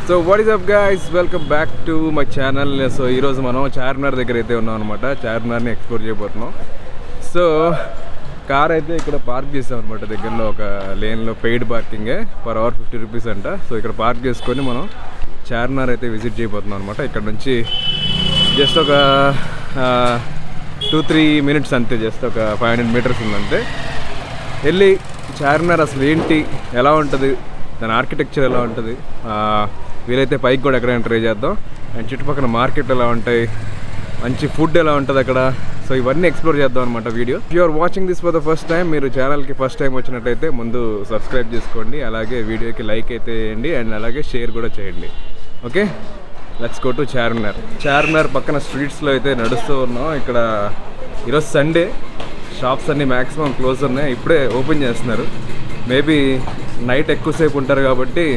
So what is up guys, welcome back to my channel. So ఈరోజు మనం చార్మినార్ దగ్గర అయితే ఉన్నాం అనమాట. చార్మినార్ని ఎక్స్ప్లోర్ చేయబోతున్నాం. సో కార్ అయితే ఇక్కడ పార్క్ చేసాం అనమాట. దగ్గరలో ఒక లేన్లో పెయిడ్ పార్కింగే, పర్ అవర్ 50 రూపీస్ అంట. సో ఇక్కడ పార్క్ చేసుకొని మనం చార్మినార్ అయితే విజిట్ చేయబోతున్నాం అనమాట. ఇక్కడ నుంచి జస్ట్ ఒక 2-3 మినిట్స్ అంతే, జస్ట్ ఒక 500 మీటర్స్ ఉందంతే. వెళ్ళి చార్మినార్ అసలు ఏంటి, ఎలా ఉంటుంది, దాని ఆర్కిటెక్చర్ ఎలా ఉంటుంది, వీలైతే పైకి కూడా ఎక్కడైనా ట్రై చేద్దాం. అండ్ చుట్టుపక్కల మార్కెట్ ఎలా ఉంటాయి, మంచి ఫుడ్ ఎలా ఉంటుంది అక్కడ, సో ఇవన్నీ ఎక్స్ప్లోర్ చేద్దాం అనమాట video. If you are watching this for the first time, మీరు ఛానల్కి ఫస్ట్ టైం వచ్చినట్టయితే ముందు సబ్స్క్రైబ్ చేసుకోండి, అలాగే వీడియోకి లైక్ అయితే వేయండి, అండ్ అలాగే షేర్ కూడా చేయండి. Okay, let's go to Charminar. Charminar పక్కన స్ట్రీట్స్లో అయితే నడుస్తూ ఉన్నాం. ఇక్కడ ఈరోజు సండే, షాప్స్ అన్నీ మ్యాక్సిమం క్లోజ్ ఉన్నాయి, ఇప్పుడే ఓపెన్ చేస్తున్నారు. మేబీ నైట్ ఎక్కువసేపు ఉంటారు కాబట్టి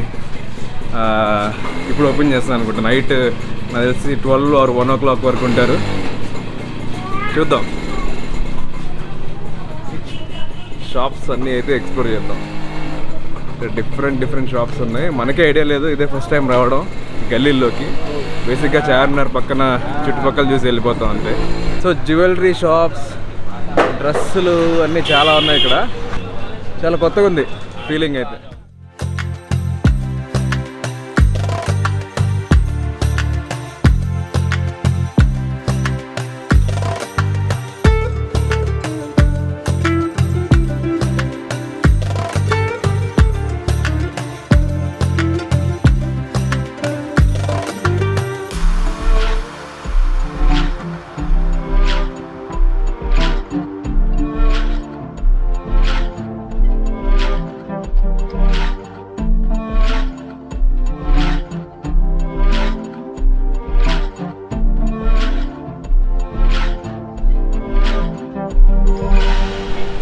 ఇప్పుడు ఓపెన్ చేస్తాను అనుకుంటా. నైట్ నాకు తెలిసి 12 or 1 o'clock వరకు ఉంటారు. చూద్దాం, షాప్స్ అన్నీ అయితే ఎక్స్ప్లోర్ చేద్దాం. డిఫరెంట్ షాప్స్ ఉన్నాయి. మనకే ఐడియా లేదు, ఇదే ఫస్ట్ టైం రావడం గల్లీల్లోకి. బేసిక్గా చార్మినార్ పక్కన చుట్టుపక్కల చూసి వెళ్ళిపోతాం అంతే. సో జ్యువెలరీ షాప్స్, డ్రెస్సులు అన్నీ చాలా ఉన్నాయి ఇక్కడ. చాలా కొత్తగా ఉంది ఫీలింగ్ అయితే.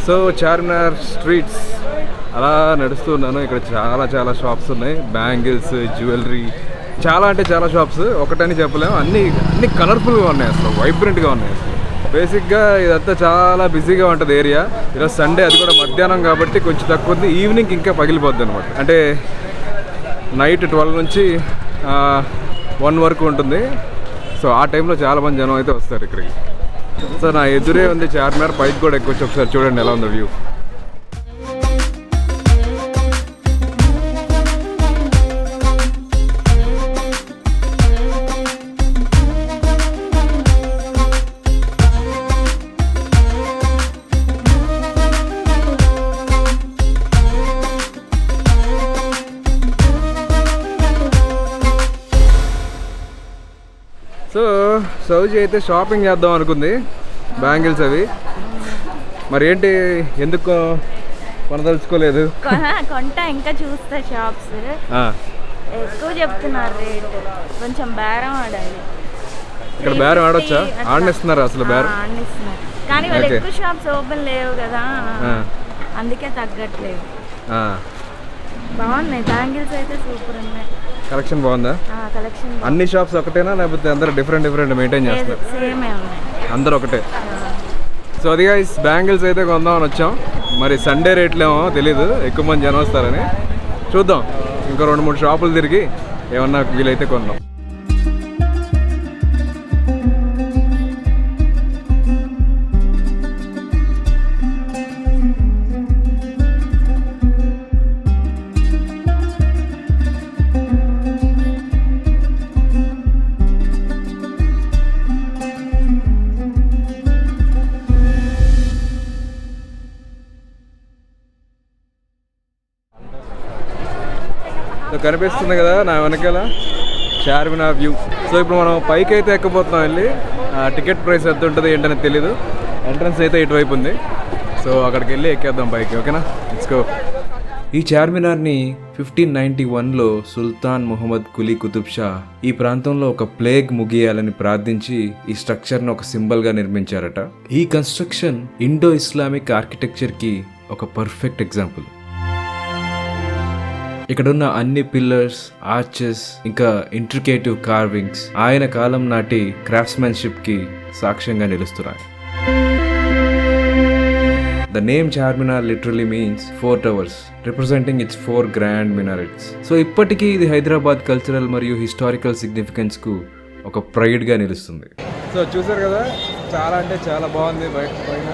సో చార్మినార్ స్ట్రీట్స్ అలా నడుస్తున్నాను. ఇక్కడ చాలా షాప్స్ ఉన్నాయి. బ్యాంగిల్స్, జ్యువెలరీ, చాలా అంటే చాలా షాప్స్, ఒకటని చెప్పలేము. అన్నీ కలర్ఫుల్గా ఉన్నాయి, అసలు వైబ్రెంట్గా ఉన్నాయి. అసలు బేసిక్గా ఇదంతా చాలా బిజీగా ఉంటుంది ఏరియా. ఈరోజు సండే, అది కూడా మధ్యాహ్నం కాబట్టి కొంచెం తక్కువ ఉంది. ఈవినింగ్ ఇంకా పగిలిపోద్ది అనమాట. అంటే నైట్ 12 నుంచి 1 వరకు ఉంటుంది. సో ఆ టైంలో చాలామంది జనం అయితే వస్తారు ఇక్కడికి. సో నా ఎదురే ఉంది చార్మినార్, పైకి కూడా ఎక్కొచ్చి ఒకసారి చూడండి ఎలా ఉందో వ్యూ. సో సౌజీ అయితే షాపింగ్ చేద్దాం అనుకుంది, బ్యాంగిల్స్ అవి. మరి ఏంటి, ఎందుకు కొనదలుచుకోలేదు? కొంటా, ఇంకా చూస్తా షాప్స్. ఎక్కువ చెప్తున్నారు రేట్, కొంచెం బేరం ఆడాలి. ఇక్కడ బేరం ఆడొచ్చా? ఆడనిస్తున్నారు అసలు బేరం? ఆడనిస్తున్నారు, కానీ వాళ్ళు ఎక్కువ షాప్స్ ఓపెన్ లేవు కదా, అందుకే తగ్గట్లేదు. బాగున్నాయి బ్యాంగిల్స్ అయితే, సూపర్ ఉన్నాయి. కలెక్షన్ బాగుందా? కలెక్షన్ అన్ని షాప్స్ ఒకటేనా, లేకపోతే అందరూ డిఫరెంట్ మెయింటైన్ చేస్తారు? సేమే ఉన్నాయి, అందరూ ఒకటే. సో అది గైస్, బ్యాంగిల్స్ అయితే కొందామని వచ్చాం. మరి సండే రేట్లేమో తెలీదు, ఎక్కువ మంది జనం వస్తారని. చూద్దాం, ఇంకో 2-3 షాపులు తిరిగి ఏమన్నా వీలైతే కొందాం. కనిపిస్తుంది కదా నా వెనకాల చార్మినార్ వ్యూ. సో ఇప్పుడు మనం పైకి అయితే ఎక్కబోతున్నాం. వెళ్ళి టికెట్ ప్రైస్ ఎంత ఉంటుంది ఏంటనేది తెలీదు. ఎంట్రన్స్ అయితే ఇటువైపు ఉంది. సో అక్కడికి వెళ్ళి ఎక్కేద్దాం పైకి. ఓకేనా, లెట్స్ గో. ఈ చార్మినార్ని 1591లో సుల్తాన్ మొహమ్మద్ కులీ కుతుబ్ షా ఈ ప్రాంతంలో ఒక ప్లేగ్ ముగియాలని ప్రార్థించి ఈ స్ట్రక్చర్ను ఒక సింబల్గా నిర్మించారట. ఈ కన్స్ట్రక్షన్ ఇండో ఇస్లామిక్ ఆర్కిటెక్చర్కి ఒక పర్ఫెక్ట్ ఎగ్జాంపుల్. ఇక్కడున్న అన్ని పిల్లర్స్, ఆర్చెస్, ఇంకా ఇంట్రికేటివ్ కార్వింగ్స్ ఆయన కాలం నాటి క్రాఫ్ట్స్మెన్షిప్ కి సాక్ష్యంగా నిలుస్తున్నాయి. The name Charminar literally means 4 towers, representing its 4 grand minarets. So ఇప్పటికీ ఇది హైదరాబాద్ కల్చరల్ మరియు హిస్టారికల్ సిగ్నిఫికెన్స్కు ఒక ప్రైడ్గా నిలుస్తుంది. సో చూసారు కదా, చాలా అంటే చాలా బాగుంది. పైన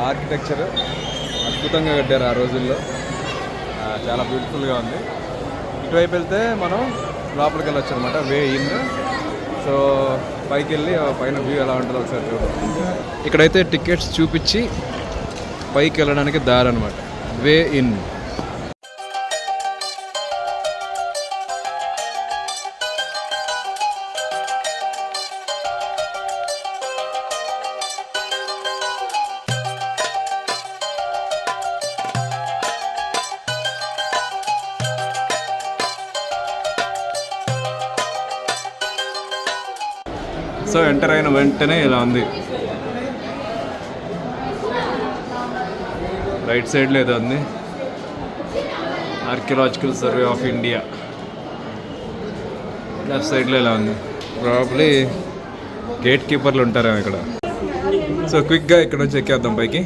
ఆర్కిటెక్చర్ అద్భుతంగా కట్టారు ఆ రోజుల్లో. చాలా బ్యూటిఫుల్గా ఉంది. ఇటువైపు వెళ్తే మనం లోపలికి వెళ్ళొచ్చు అనమాట, వే ఇన్. సో పైకి వెళ్ళి పైన వ్యూ ఎలా ఉంటుందో ఒకసారి చూద్దాం. ఇక్కడైతే టికెట్స్ చూపించి పైకి వెళ్ళడానికి దారి అనమాట, వే ఇన్. సో ఎంటర్ అయిన వెంటనే ఇలా ఉంది. రైట్ సైడ్లో ఏదో ఉంది, archaeological survey of India. Left సైడ్లో ఇలా ఉంది. ప్రాబ్లీ గేట్ కీపర్లు ఉంటారేమో ఇక్కడ. సో క్విక్గా ఇక్కడ నుంచి ఎక్కేద్దాం పైకి.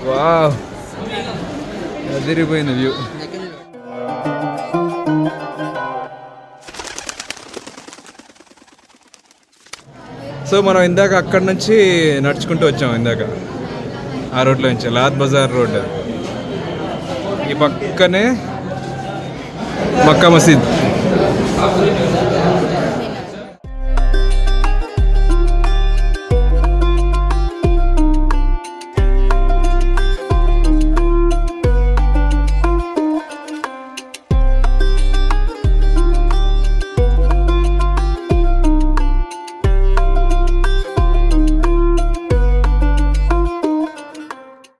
వావ్, అదిరిపోయింది వ్యూ. సో మనం ఇందాక అక్కడి నుంచి నడుచుకుంటూ వచ్చాము, ఇందాక ఆ రోడ్లో నుంచి, లాద్ బజార్ రోడ్. ఈ పక్కనే మక్కా మసీద్.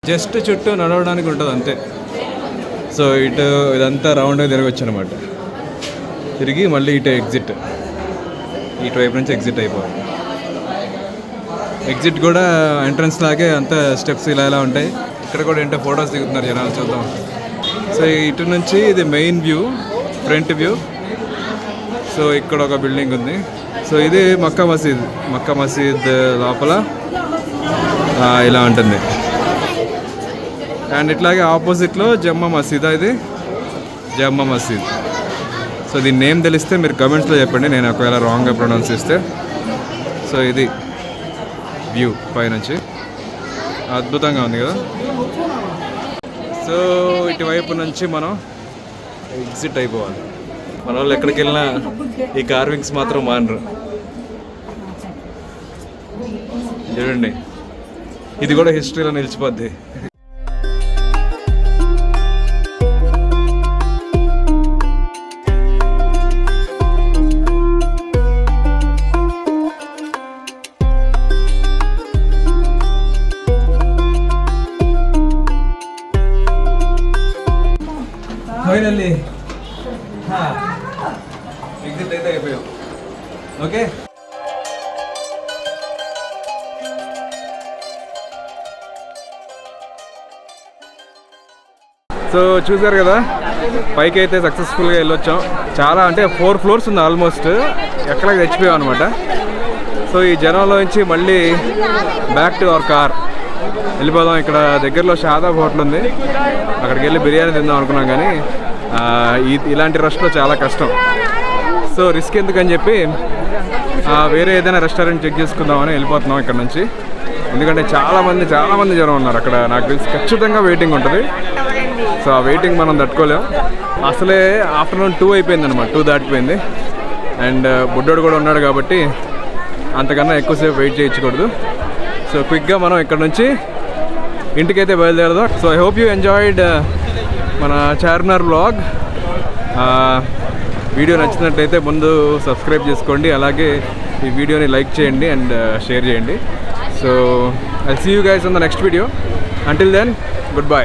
జస్ట్ చుట్టూ నడవడానికి ఉంటుంది అంతే. సో ఇటు ఇదంతా రౌండ్గా తిరగచ్చు అనమాట. తిరిగి మళ్ళీ ఇటు ఎగ్జిట్, ఇటువైపు నుంచి ఎగ్జిట్ అయిపోవాలి. ఎగ్జిట్ కూడా ఎంట్రన్స్ లాగే అంత స్టెప్స్ ఇలా ఉంటాయి. ఇక్కడ కూడా ఏంటో ఫొటోస్ దిగుతున్నారు జనాలు, చూద్దాం. సో ఇటు నుంచి ఇది main view, front view. So ఇక్కడ ఒక బిల్డింగ్ ఉంది. సో ఇది మక్కా మసీద్. మక్కా మసీద్ లోపల ఇలా ఉంటుంది. అండ్ ఇట్లాగే ఆపోజిట్లో జమ్మా మసీదా, ఇది జమ్మా మసీద్. సో దీని నేమ్ తెలిస్తే మీరు కమెంట్స్లో చెప్పండి, నేను ఒకవేళ రాంగ్గా ప్రొనౌన్స్ చేస్తే. సో ఇది వ్యూ పైనుంచి, అద్భుతంగా ఉంది కదా. సో ఇటువైపు నుంచి మనం ఎగ్జిట్ అయిపోవాలి. మన వాళ్ళు ఎక్కడికి వెళ్ళినా ఈ కార్వింగ్స్ మాత్రం మానరు. చూడండి, ఇది కూడా హిస్టరీలో నిలిచిపోద్ది. ఫైనల్లీ ఎగ్జిట్ అయితే అయిపోయాం. ఓకే, సో చూసారు కదా, పైకి అయితే సక్సెస్ఫుల్గా వెళ్ళొచ్చాం. చాలా అంటే 4 floors ఉంది ఆల్మోస్ట్. ఎక్కడికి తెచ్చిపోయాం అనమాట. సో ఈ జనంలో నుంచి మళ్ళీ బ్యాక్ టు అవర్ కార్ వెళ్ళిపోదాం. ఇక్కడ దగ్గరలో షాదాబ్ హోటల్ ఉంది, అక్కడికి వెళ్ళి బిర్యానీ తిందాం అనుకున్నాం. కానీ ఇలాంటి రష్లో చాలా కష్టం. సో రిస్క్ ఎందుకని చెప్పి వేరే ఏదైనా రెస్టారెంట్ చెక్ చేసుకుందామని వెళ్ళిపోతున్నాం ఇక్కడ నుంచి. ఎందుకంటే చాలామంది జనం ఉన్నారు అక్కడ. నాకు తెలిసి ఖచ్చితంగా వెయిటింగ్ ఉంటుంది. సో ఆ వెయిటింగ్ మనం తట్టుకోలేం. అసలే ఆఫ్టర్నూన్ 2 అయిపోయింది అనమాట, 2 దాటిపోయింది. అండ్ బుడ్డోడు కూడా ఉన్నాడు కాబట్టి అంతకన్నా ఎక్కువసేపు వెయిట్ చేయించకూడదు. సో క్విక్గా మనం ఇక్కడ నుంచి ఇంటికైతే బయలుదేరదాం. So I hope you enjoyed మన చార్మినార్ వ్లాగ్. వీడియో నచ్చినట్లయితే ముందు సబ్స్క్రైబ్ చేసుకోండి, అలాగే ఈ వీడియోని లైక్ చేయండి అండ్ షేర్ చేయండి. So I see you guys on the next video. Until then, good by.